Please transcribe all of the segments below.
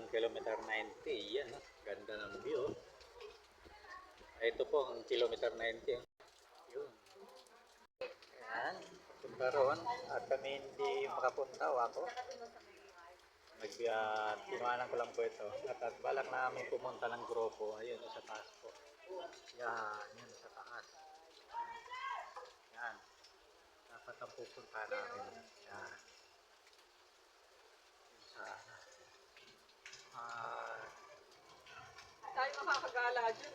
ng kilometer 90. Yan, ganda ng view. Ito po ang kilometer 90. Yun. Yan, punta roon. At kami hindi makapunta o ako. Tinuanan ko lang po ito. At balak namin pumunta ng grupo. Ayun, sa taas po. Yan, yun sa taas. Yan. Dapat ang pupunta namin. Yan. Tayo makakagala dyan.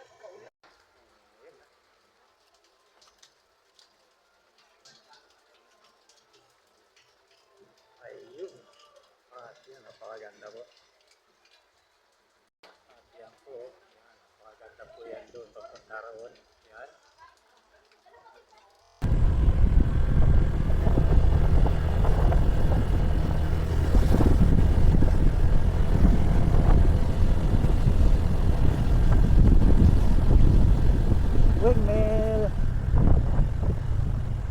Ayun. At yun, napakaganda po. At yan po. Yan, napakaganda po yan doon. Papunta roon. Yan. Windmill.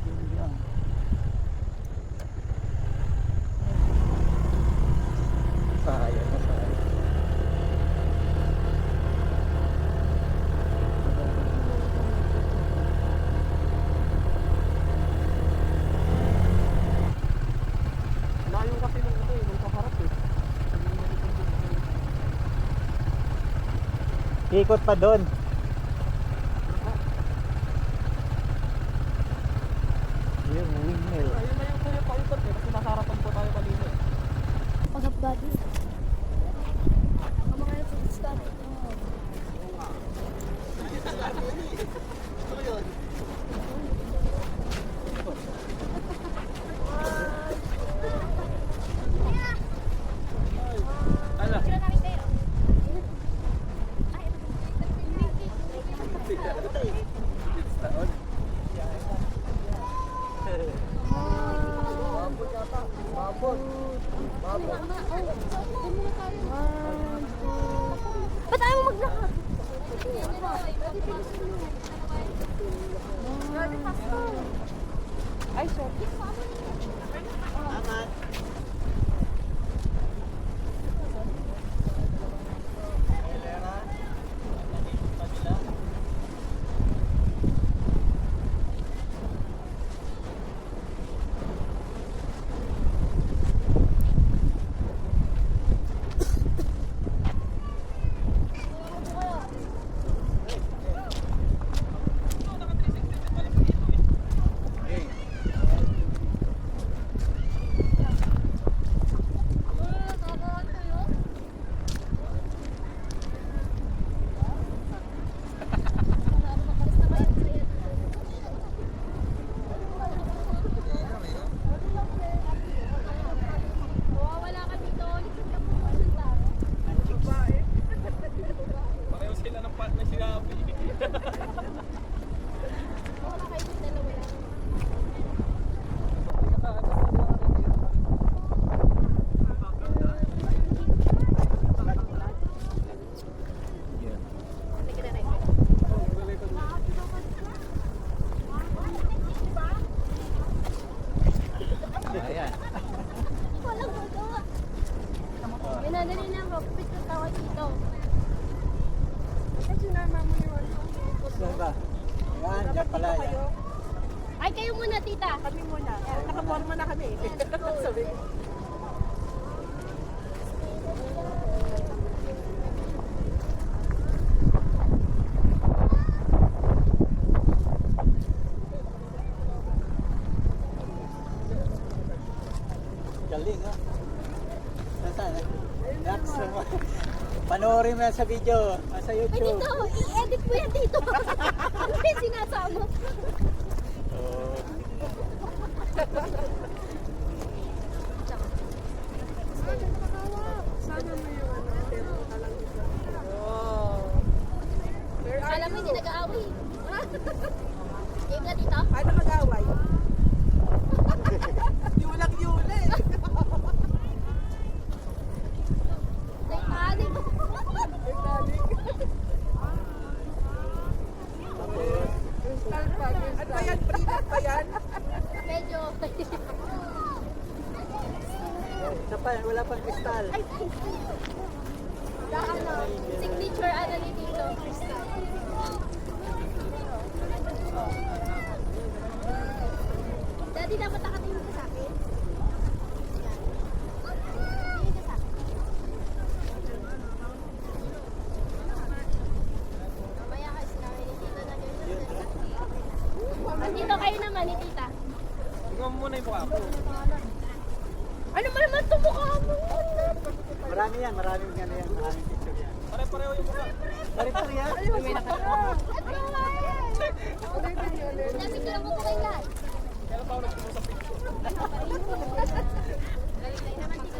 Yun lang. Sayang na sayang. Layo kasi nung ito nung kaharap Ikot pa doon. Yung windmill. Ayun na yung kuya paikot kasi nasa harapan po tayo kanina. Pagkabadi. Ang mga nagsisis ka rin. Ba't ayaw mo maglakad? Ay, sorry. Ayan. Walang magawa. Minadali na ako. Kapit na tawa dito. Ay, sinama mo yun. Saan ba? Yan, dyan pala. Yan. Ay, kayo muna, tita. Kami muna. Nakaporma na kami. Sabi ko. Galing, ha? Nasaan? Next. Panoorin mo yan sa video. Sa Ay, YouTube. dito. I-edit mo yan dito. Ano yung sinasama? Oh. Sana mo yung ano. Pero talang dito. Oh. Where are Alam mo, you? hindi nag-aaway. Game na dito? Paano mag-away? Yulang yula eh. Titanic. Crystal pa. Ano ba yan? Pre-net pa yan? Medyo. Isa pa, wala pang kristal. Ay, Signature ano ni Tito. Daddy, dapat nakatingin ka sa akin. Tingin ka sa akin. Mamaya ka sinabi ni Tita na gano'n. Andito kayo naman ni Tita. Tingnan mo muna yung mukha ko. Ano ba naman ito mukha mo? Marami yan, maraming picture yan. Pare-pareho yung mukha. Pare-pare yan. Dami ko lang mo kay lahat. Kailan pa ako nagsimula sa picture? Galing naman dito.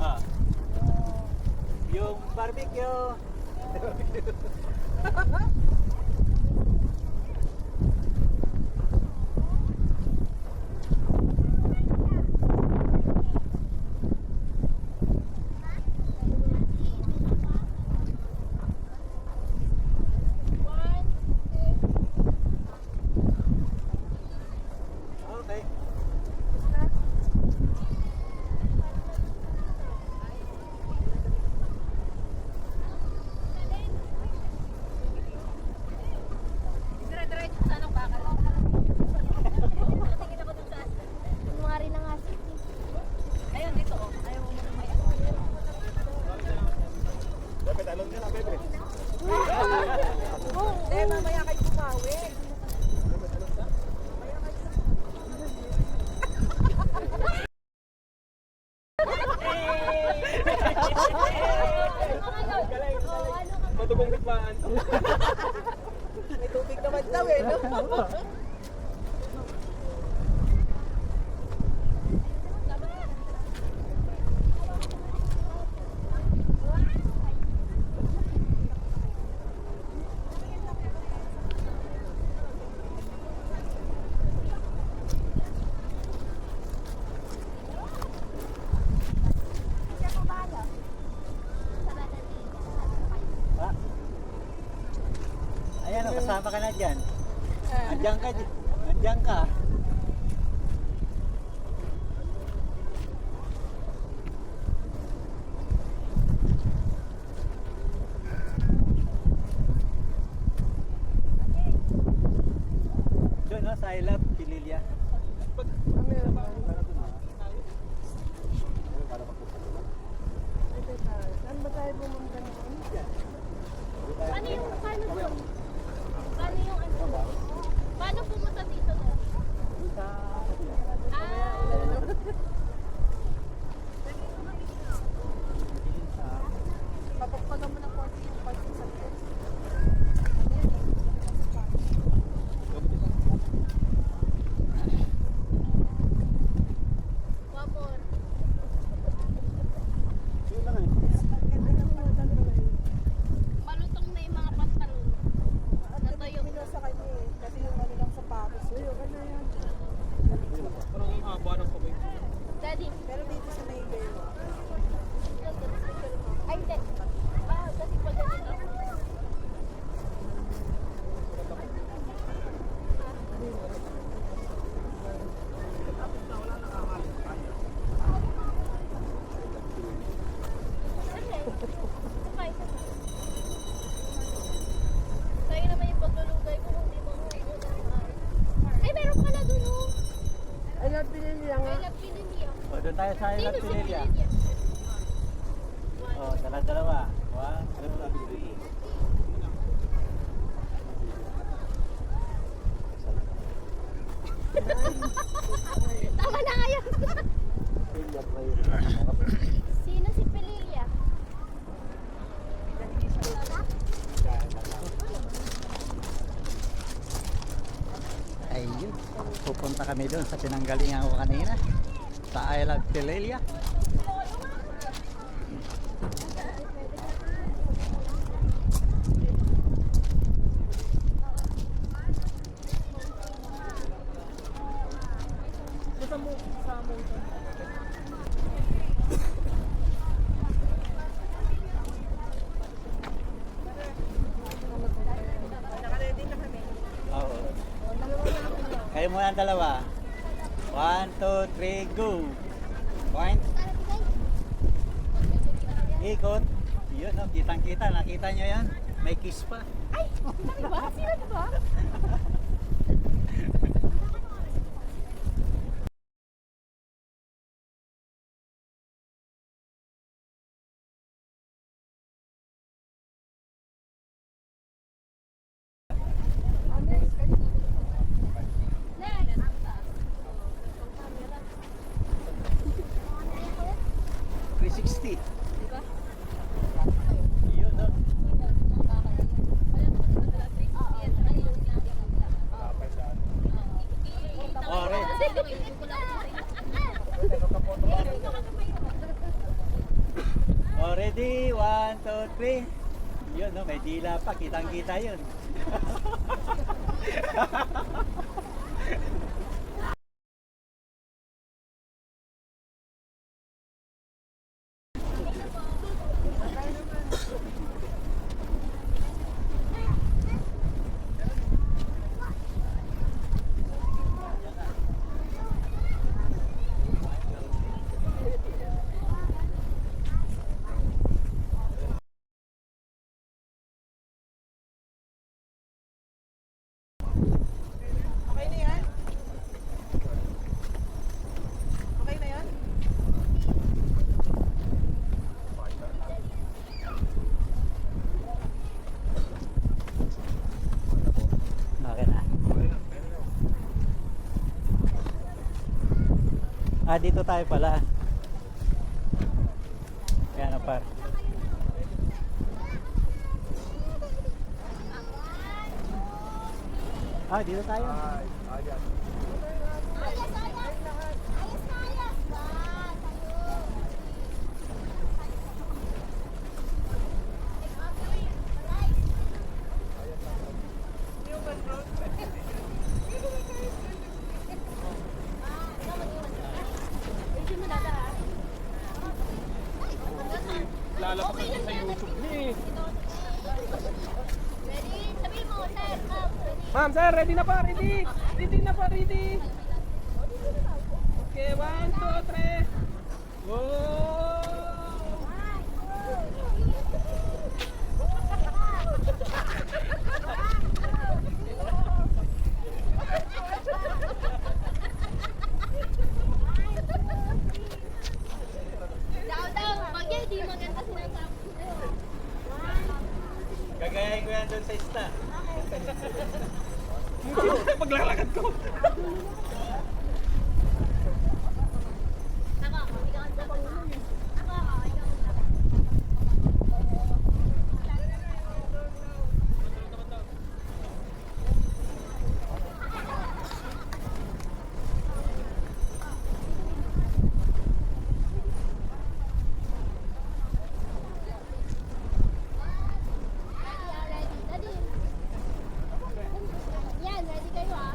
Ah. Yung barbecue. Okay. Dire-diretso sa anong bakal. Tingin ako dun sa kunwari na nga city. Ayun, dito oh. Ayaw mo muna may Bebe, talon ka na, bebe. Eh, mamaya kayo bumawi. Madugong bigmaan. May tubig naman daw eh, no? Ah. Ayan, oh, kasama ka na dyan. Andiyan ka. Andiyan ka. Doon, no, sa I Love Pililya. Saan ba tayo pumunta noon? Paano yung doon? Paano yung ano? Paano pumunta dito doon? Papagpagan mo ng konti yung konti sa akin. Wapor. Yun lang eh. Ganda ng mga tanong eh. Malutong na yung mga pantalon. At nabibigyan sa kanya eh. Kasi yung ano lang sa Paris. Uy, okay na yan. Parang ang haba ng kamay. Daddy. Pero dito sa Mayfair. Ay, hindi. Kasi pag ganito. Sa'yo naman yung paglulugay ko kung di mo ay, meron pala dun oh. I love Pinili lang I ah. love Pililia. O, doon tayo sa I Love Sino si Pililya. Pililia? O, dalawa. 1, 2, 3. Tama na ngayon. Sino si Pililia? Ayun. Pupunta kami doon sa pinanggalingan ko kanina. Sa I Love Pililya. Naka-ready na kami. Oo. Kayo muna ang dalawa. 1, 2, 3, go! Point. Ikot. Yun, no? Kitang-kita. Nakita nyo yan? May kiss pa. Ay! Sino ba? Sino ba? Next! 360. Diba? Yun, no? Oh, red. Oh, ready? 1, 2, 3. Yun, no? May dila pa. Kitang-kita yun. Okay na yan? Okay na yan? Okay na. Dito tayo pala. Kaya na par. Dito tayo. Lalabas na sa YouTube ni. Ready? Sabihin mo, sir, ma'am, ready? Ma'am, sir, ready na pa, ready. Ready na pa, ready. Okay, 1, 2, 3. Wow! Daw, pag yan, di maganda sinasabi sa'yo. Gagayahin ko yan doon sa ista. Paglalakad ko. Ako, ikaw ang sabi. Ako, ikaw ang sabi. Ready? Yan, ready kayo ah.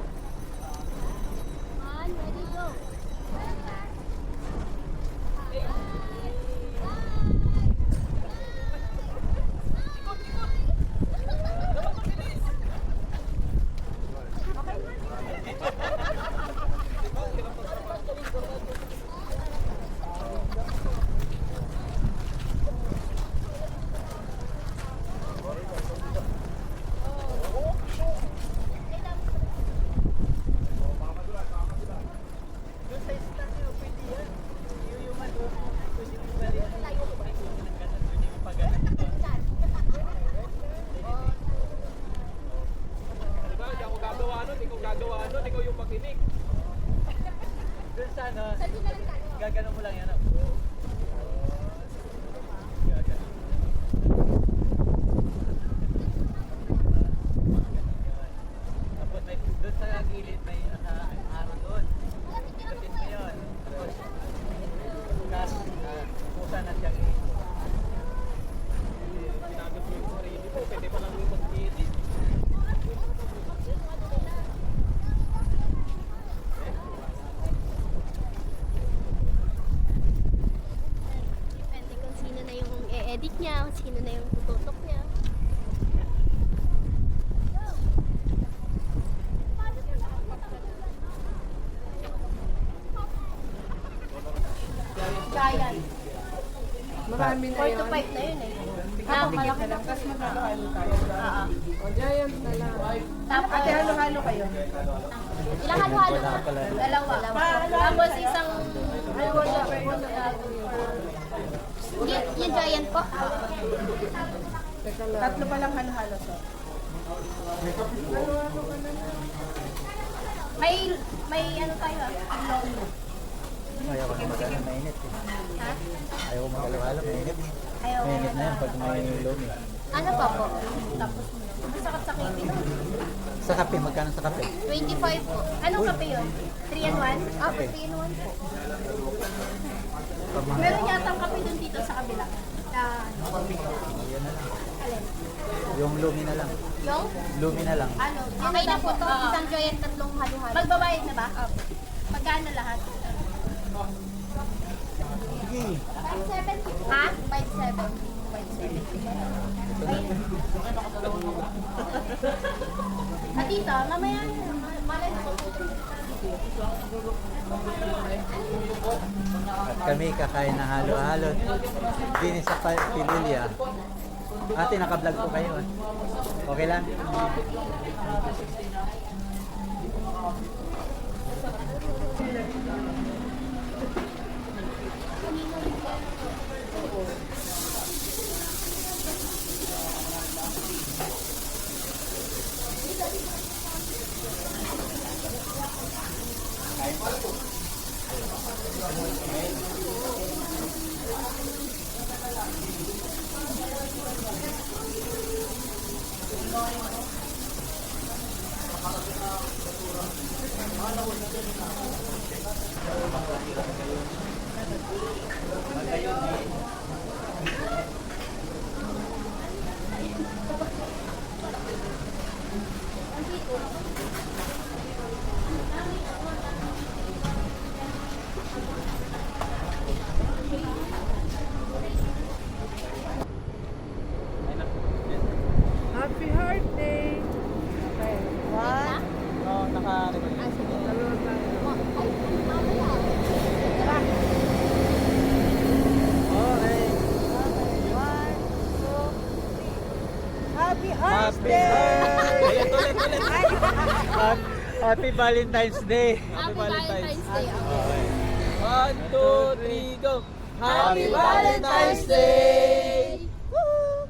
One, ready, go. Doon sa ista nyo, pwede yan. Yung ano, pwede mo ba rin? Pwede mo pa ganun ito. Diba, hindi ako gagawa nun, ikaw gagawa nun, ikaw yung makinig. Doon sa ano, Sabi na lang tayo. gagano mo lang yan. Gagano. Tapos may doon sa gilid may araw doon. Ikutin mo yun. Tapos, pusa na siyang Ginagad mo yung sarili mo, pwede pa lang yung mag-edit. Depende kung sino na yung e-edit niya, kung sino na yung tututok niya. kami na 4 yun. to 5 na yun eh. Kapikit na lang. Tapos maghalo-halo tayo. O, giant na lang. Tapos, Ate, halo-halo kayo. ilang halo-halo? Wala pala. Dalawa. Tapos isang, Ay, wala. Wala. yung giant po. Teka lang. Tatlo pa lang halo-halo to. Halo-halo ka na lang. May ano tayo long. Ayaw ko na magana, mainit eh. Ha? Ayaw ko mag-alawala, mainit. Ayaw. Mainit na yan pag may lumi. Ano pa po? Tapos, masakit sa kape. Sa kape, magkano sa kape? 25 po. Anong kape yun? 3 and 1? Ah, Kape. 3 and 1 po. Pamahal. Meron yata ang kape dun dito sa kabila. Yan na lang. Alin? Yung lumi na lang. Yung? Lumi na lang. Ano? Okay na po to. Isang giant, tatlong halo-halo. Magbabayad na ba? Magkano lahat? Sige. 5.7? Ha? 5.7. 5.7. At dito, mamaya malay mo. At kami kakain ng halo-halo. Din sa Pililya. Ate, naka-vlog po kayo. Ah. Okay lang? Happy Heart Day! Okay. One. Oo, naka-record. Ah, sige. Dalawa tayo. Ay, mamaya. Tara. Okay. One, two, three. Happy Heart Happy Day! Happy Valentine's Day. Happy Valentine's Day. Okay. 1, 2, 3, go! Happy Valentine's Day! Woo!